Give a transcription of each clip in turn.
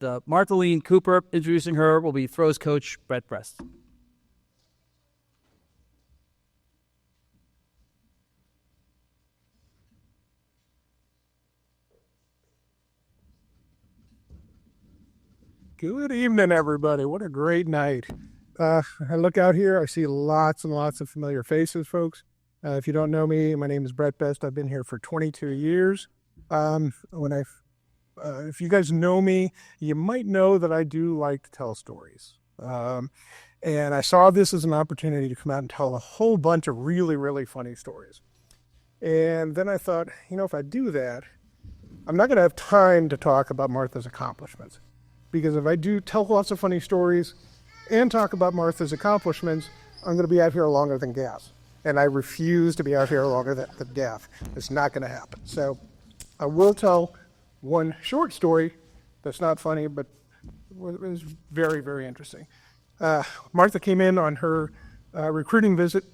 Marthaline Cooper. Introducing her will be throws coach Brett Prest. Good evening, everybody. What a great night. I look out here, I see lots and lots of familiar faces, folks. If you don't know me, my name is Brett Best. I've been here for 22 years. If you guys know me, you might know that I do like to tell stories. And I saw this as an opportunity to come out and tell a whole bunch of really, really funny stories. And then I thought, if I do that, I'm not going to have time to talk about Martha's accomplishments. Because if I do tell lots of funny stories and talk about Martha's accomplishments, I'm going to be out here longer than gas. And I refuse to be out here longer than gas. It's not going to happen. So I will tell one short story that's not funny, but was very, very interesting. Martha came in on her recruiting visit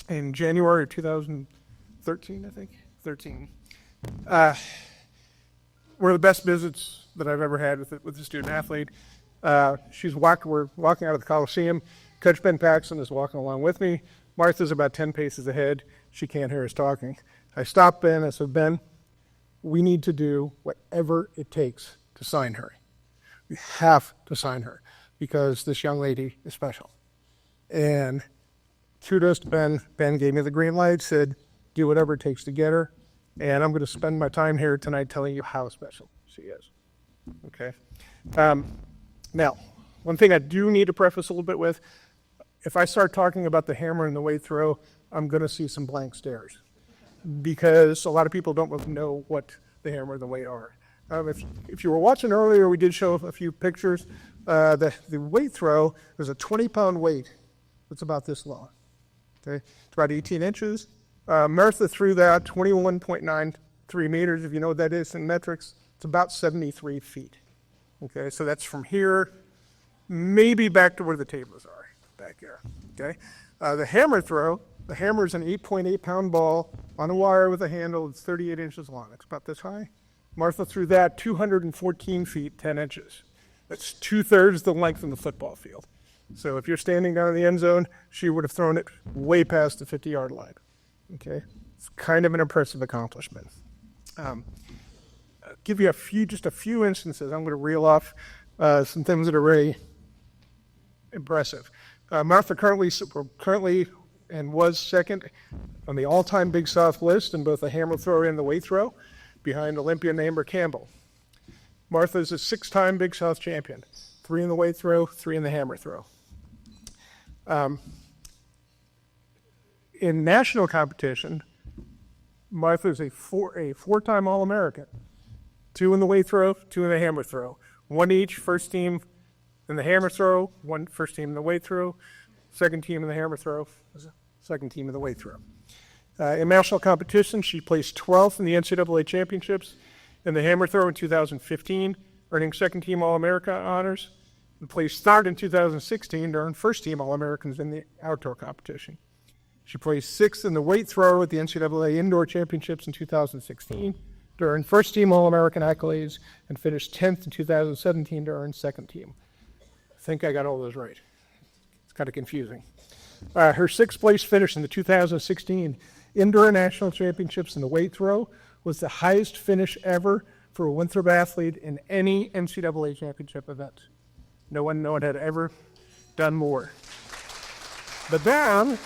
in January of 2013, I think. 13. One of the best visits that I've ever had with a student athlete. We're walking out of the Coliseum. Coach Ben Paxson is walking along with me. Martha's about 10 paces ahead. She can't hear us talking. I stopped Ben. I said, Ben, we need to do whatever it takes to sign her. We have to sign her because this young lady is special. And kudos to Ben. Ben gave me the green light, said, do whatever it takes to get her. And I'm going to spend my time here tonight telling you how special she is. Okay. Now, one thing I do need to preface a little bit with, if I start talking about the hammer and the weight throw, I'm going to see some blank stares because a lot of people don't really know what the hammer and the weight are. If you were watching earlier, we did show a few pictures. The weight throw is a 20-pound weight that's about this long. Okay, it's about 18 inches. Martha threw that 21.93 meters. If you know what that is in metrics, it's about 73 feet. Okay, so that's from here, maybe back to where the tables are, back here. Okay, the hammer is an 8.8-pound ball on a wire with a handle that's 38 inches long. It's about this high. Martha threw that 214 feet, 10 inches. That's 2/3 the length of the football field. So if you're standing down in the end zone, she would have thrown it way past the 50-yard line. Okay, it's kind of an impressive accomplishment. I'll give you a few instances. I'm going to reel off some things that are very impressive. Martha currently and was second on the all-time Big South list in both the hammer throw and the weight throw, behind Olympian Amber Campbell. Martha is a 6-time Big South champion, 3 in the weight throw, 3 in the hammer throw. In national competition, Martha is a 4-time All-American, 2 in the weight throw, 2 in the hammer throw, 1 each, first team in the hammer throw, 1 first team in the weight throw, second team in the hammer throw, second team in the weight throw. In national competition, she placed 12th in the NCAA championships in the hammer throw in 2015, earning second team All-America honors, and placed third in 2016 to earn first team All-Americans in the outdoor competition. She placed 6th in the weight throw at the NCAA Indoor Championships in 2016 to earn first team All-American accolades and finished 10th in 2017 to earn second team. I think I got all those right. It's kind of confusing. Her 6th place finish in the 2016 Indoor National Championships in the weight throw was the highest finish ever for a Winthrop athlete in any NCAA championship event. No one had ever done more. But then,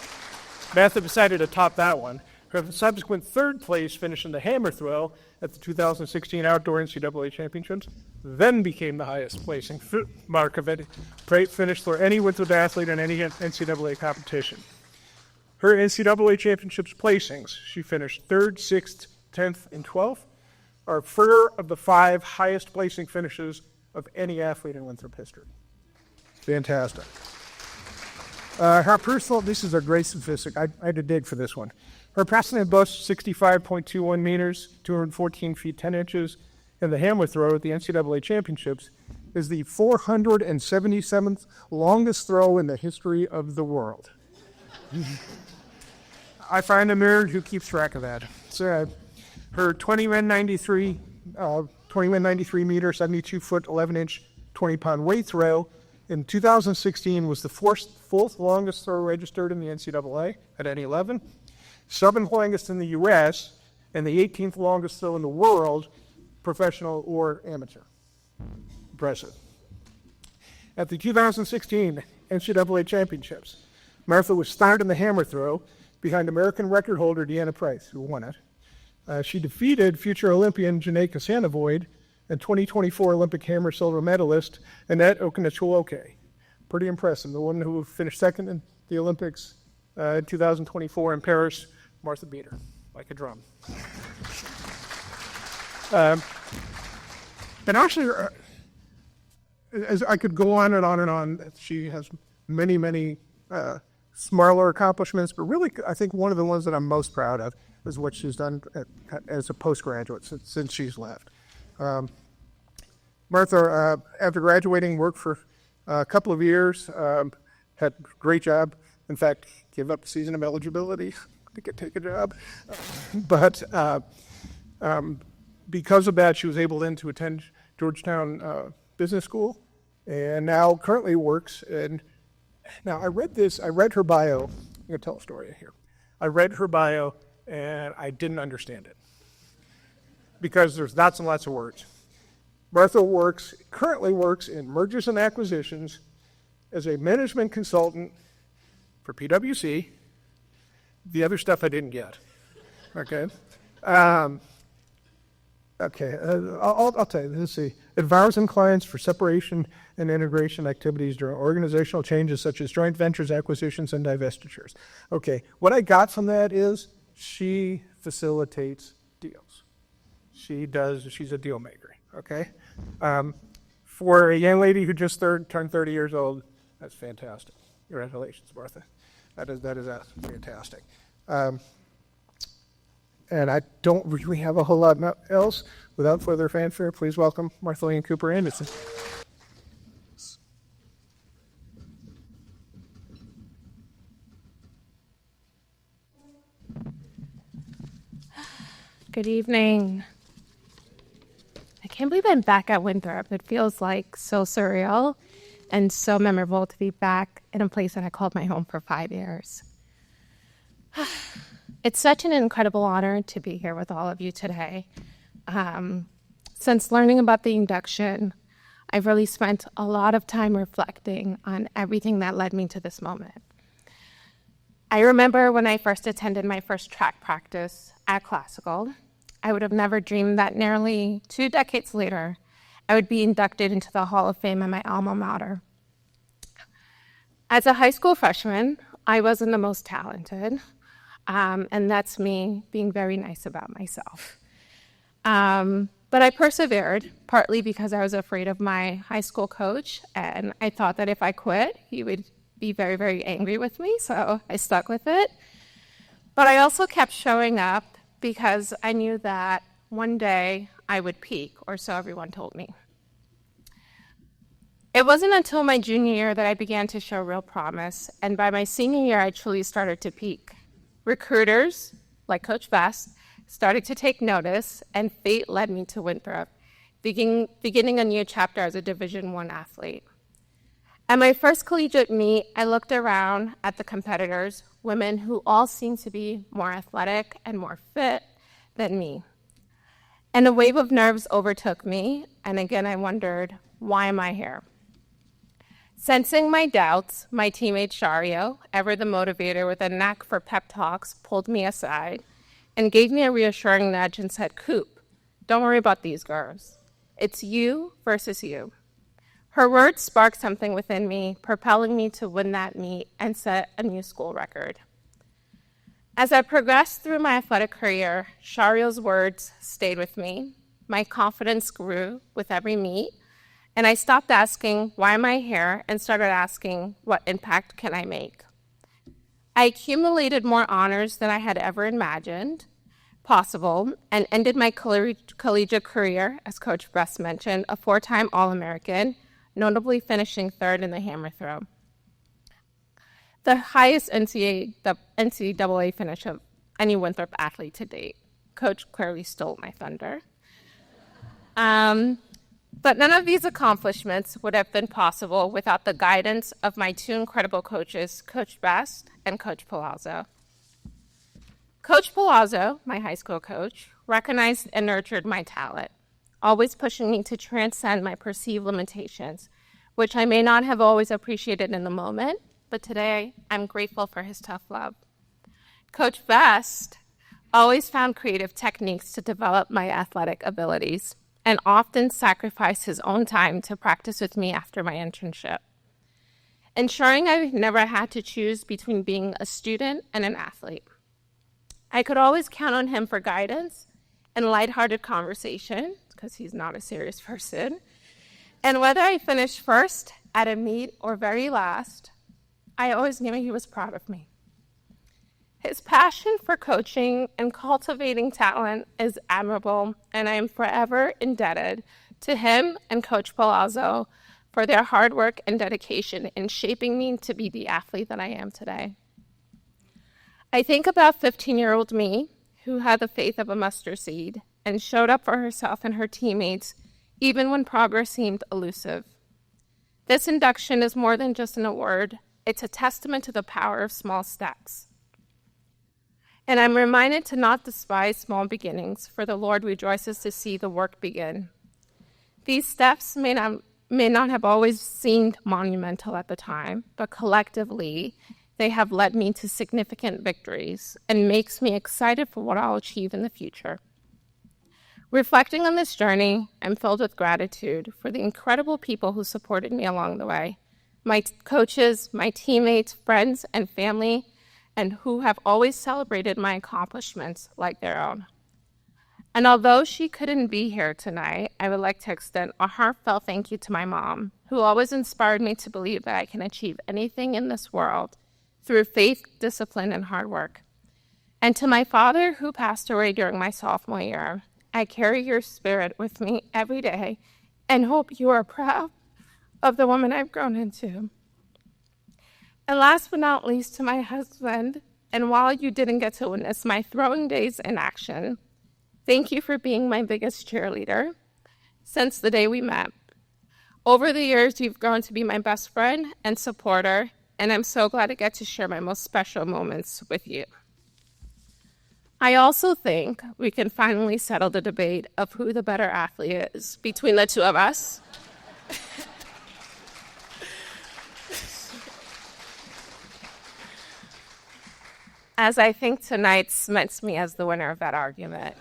Martha decided to top that one. Her subsequent 3rd place finish in the hammer throw at the 2016 Outdoor NCAA Championships then became the highest placing mark of any finish for any Winthrop athlete in any NCAA competition. Her NCAA Championships placings, she finished 3rd, 6th, 10th, and 12th, are 4 of the 5 highest placing finishes of any athlete in Winthrop history. Fantastic. Her personal, this is a great statistic. I had to dig for this one. Her personal bust, 65.21 meters, 214 feet, 10 inches, in the hammer throw at the NCAA Championships is the 477th longest throw in the history of the world. I find a nerd who keeps track of that. So, her 21.93 2193 meter, 72 foot, 11 inch, 20 pound weight throw. In 2016 was the fourth longest throw registered in the NCAA at N11, 7th longest in the U.S., and the 18th longest throw in the world, professional or amateur. Impressive. At the 2016 NCAA Championships, Martha was third in the hammer throw behind American record holder Deanna Price, who won it. She defeated future Olympian Janae Casanovoid and 2024 Olympic hammer silver medalist Annette Okinachuoke. Pretty impressive. The one who finished second in the Olympics in 2024 in Paris, Martha beat her like a drum. And actually, as I could go on and on and on, she has many, many smaller accomplishments, but really I think one of the ones that I'm most proud of is what she's done as a postgraduate since she's left. Martha, after graduating, worked for a couple of years, had a great job. In fact, gave up the season of eligibility to take a job. But because of that, she was able then to attend Georgetown Business School, and now currently works in. Now, I read her bio. I'm going to tell a story here. I read her bio, and I didn't understand it because there's lots and lots of words. Martha currently works in mergers and acquisitions as a management consultant for PwC. The other stuff I didn't get. Okay. I'll tell you. Let's see. Advising clients for separation and integration activities during organizational changes such as joint ventures, acquisitions, and divestitures. Okay. What I got from that is she facilitates deals. She's a deal maker. Okay. For a young lady who just turned 30 years old, that's fantastic. Congratulations, Martha. That is fantastic. And I don't really have a whole lot else. Without further fanfare, please welcome Marthaline Cooper Anderson. Good evening. I can't believe I'm back at Winthrop. It feels like so surreal and so memorable to be back in a place that I called my home for 5 years. It's such an incredible honor to be here with all of you today. Since learning about the induction, I've really spent a lot of time reflecting on everything that led me to this moment. I remember when I first attended my first track practice at Classical, I would have never dreamed that nearly 2 decades later, I would be inducted into the Hall of Fame at my alma mater. As a high school freshman, I wasn't the most talented, and that's me being very nice about myself. But I persevered, partly because I was afraid of my high school coach, and I thought that if I quit, he would be very, very angry with me, so I stuck with it. But I also kept showing up because I knew that one day I would peak, or so everyone told me. It wasn't until my junior year that I began to show real promise, and by my senior year, I truly started to peak. Recruiters, like Coach Vest, started to take notice, and fate led me to Winthrop, beginning a new chapter as a Division I athlete. At my first collegiate meet, I looked around at the competitors, women who all seemed to be more athletic and more fit than me. And a wave of nerves overtook me, and again I wondered, why am I here? Sensing my doubts, my teammate Shario, ever the motivator with a knack for pep talks, pulled me aside and gave me a reassuring nudge and said, "Coop, don't worry about these girls. It's you versus you." Her words sparked something within me, propelling me to win that meet and set a new school record. As I progressed through my athletic career, Shario's words stayed with me. My confidence grew with every meet, and I stopped asking, why am I here, and started asking, what impact can I make? I accumulated more honors than I had ever imagined possible and ended my collegiate career, as Coach Bress mentioned, a 4-time All-American, notably finishing 3rd in the hammer throw. The highest NCAA finish of any Winthrop athlete to date. Coach clearly stole my thunder. But none of these accomplishments would have been possible without the guidance of my two incredible coaches, Coach Best and Coach Palazzo. Coach Palazzo, my high school coach, recognized and nurtured my talent, always pushing me to transcend my perceived limitations, which I may not have always appreciated in the moment, but today I'm grateful for his tough love. Coach Best always found creative techniques to develop my athletic abilities and often sacrificed his own time to practice with me after my internship, ensuring I never had to choose between being a student and an athlete. I could always count on him for guidance and lighthearted conversation, because he's not a serious person. And whether I finished first at a meet or very last, I always knew he was proud of me. His passion for coaching and cultivating talent is admirable, and I am forever indebted to him and Coach Palazzo for their hard work and dedication in shaping me to be the athlete that I am today. I think about 15-year-old me, who had the faith of a mustard seed and showed up for herself and her teammates, even when progress seemed elusive. This induction is more than just an award. It's a testament to the power of small steps. And I'm reminded to not despise small beginnings, for the Lord rejoices to see the work begin. These steps may not have always seemed monumental at the time, but collectively, they have led me to significant victories and makes me excited for what I'll achieve in the future. Reflecting on this journey, I'm filled with gratitude for the incredible people who supported me along the way, my coaches, my teammates, friends, and family, and who have always celebrated my accomplishments like their own. And although she couldn't be here tonight, I would like to extend a heartfelt thank you to my mom, who always inspired me to believe that I can achieve anything in this world through faith, discipline, and hard work. And to my father, who passed away during my sophomore year, I carry your spirit with me every day and hope you are proud of the woman I've grown into. And last but not least, to my husband, and while you didn't get to witness my throwing days in action, thank you for being my biggest cheerleader since the day we met. Over the years, you've grown to be my best friend and supporter, and I'm so glad to get to share my most special moments with you. I also think we can finally settle the debate of who the better athlete is between the two of us. As I think tonight cements me as the winner of that argument.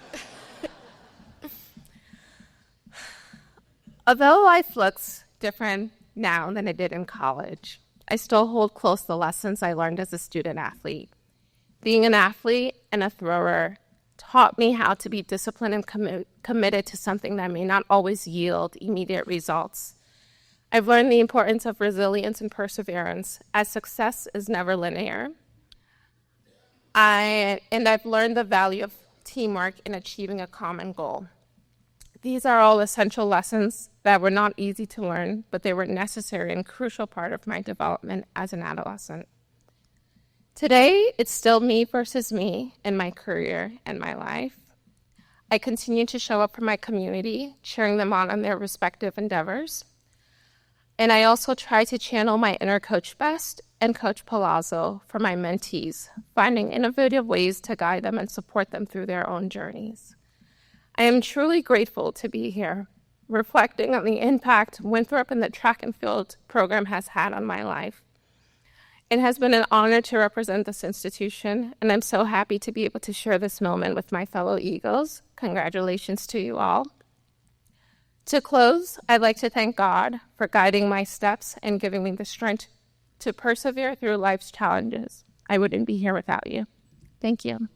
Although life looks different now than it did in college, I still hold close the lessons I learned as a student athlete. Being an athlete and a thrower taught me how to be disciplined and committed to something that may not always yield immediate results. I've learned the importance of resilience and perseverance, as success is never linear. I've learned the value of teamwork in achieving a common goal. These are all essential lessons that were not easy to learn, but they were necessary and crucial part of my development as an adolescent. Today, it's still me versus me in my career and my life. I continue to show up for my community, cheering them on their respective endeavors. And I also try to channel my inner Coach Best and Coach Palazzo for my mentees, finding innovative ways to guide them and support them through their own journeys. I am truly grateful to be here, reflecting on the impact Winthrop and the track and field program has had on my life. It has been an honor to represent this institution, and I'm so happy to be able to share this moment with my fellow Eagles. Congratulations to you all. To close, I'd like to thank God for guiding my steps and giving me the strength to persevere through life's challenges. I wouldn't be here without you. Thank you.